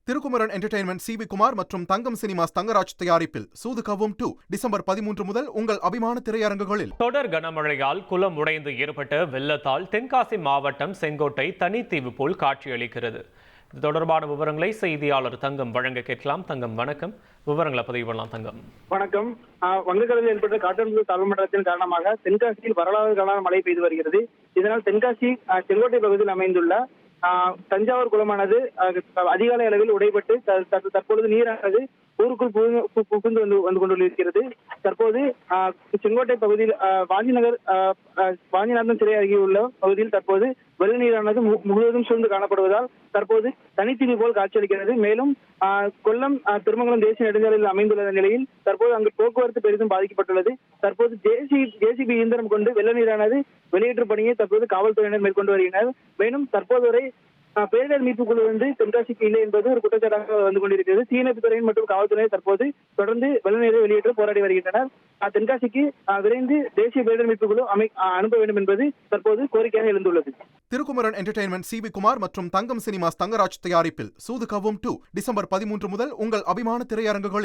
Thirukumaran entertainment CV. Kumar மற்றும் தங்கம் cinemas Thangaraj தயாரிப்பில் சூது கவ்வும் 2 December 13 முதல் உங்கள் அபிமான திரையரங்குகளில். தொடர் கனமழையால் குளம் உடைந்து ஏற்பட்ட வெள்ளத்தால் தென்காசி மாவட்டம் செங்கோட்டை தனித்தீவு போல் காட்சியளிக்கிறது. இது தொடர்பான விவரங்களை செய்தியாளர் தங்கம் வழங்க கேட்கலாம். தங்கம் வணக்கம், விவரங்களை பதிவு பண்ணலாம். தங்கம் வணக்கம். வங்கக்கடலில் ஏற்பட்ட காற்றழுத்த தாழ்வு மண்டலத்தின் காரணமாக தென்காசியில் வரலாறு காணாத மழை பெய்து வருகிறது. இதனால் தென்காசி செங்கோட்டை பகுதியில் அமைந்துள்ள தஞ்சாவூர் குளமானது அதிகாலை அளவில் உடைபட்டு தற்பொழுது நீரானது ஊருக்குள் புகுந்து வந்து கொண்டிருக்கிறது. தற்போது செங்கோட்டை பகுதியில் வாஞ்சிநாதன் சிறை அருகே உள்ள பகுதியில் தற்போது வெள்ள நீரானது முழுவதும் சூழ்ந்து காணப்படுவதால் தற்போது தனித்தீவு போல் காட்சியளிக்கிறது. மேலும் கொல்லம் திருமங்கலம் தேசிய நெடுஞ்சாலையில் அமைந்துள்ள நிலையில் தற்போது அங்கு போக்குவரத்து பெரிதும் பாதிக்கப்பட்டுள்ளது. தற்போது ஜேசிபி இயந்திரம் கொண்டு வெள்ள நீரானது வெளியேற்றும் பணியை தற்போது காவல்துறையினர் மேற்கொண்டு வருகின்றனர். மேலும் தற்போது வரை பேரிடர் மீட்பு குழு தென்காசிக்கு இல்லை என்பது ஒரு குற்றச்சாட்டாக வந்து கொண்டிருக்கிறது. தீயணைப்பு துறையின் மற்றும் காவல்துறையினர் தற்போது தொடர்ந்து வெள்ள நீரை வெளியேற்ற போராடி வருகின்றனர். தென்காசிக்கு விரைந்து தேசிய பேரிடர் மீட்பு குழு அனுப்ப வேண்டும் என்பது தற்போது கோரிக்கையாக எழுந்துள்ளது. Thirukumaran entertainment CV. குமார் மற்றும் தங்கம் சினிமாஸ் தங்கராஜ் தயாரிப்பில் சூது கவ்வும் 2 டிசம்பர் 13 முதல் உங்கள் அபிமான திரையரங்குகளில்.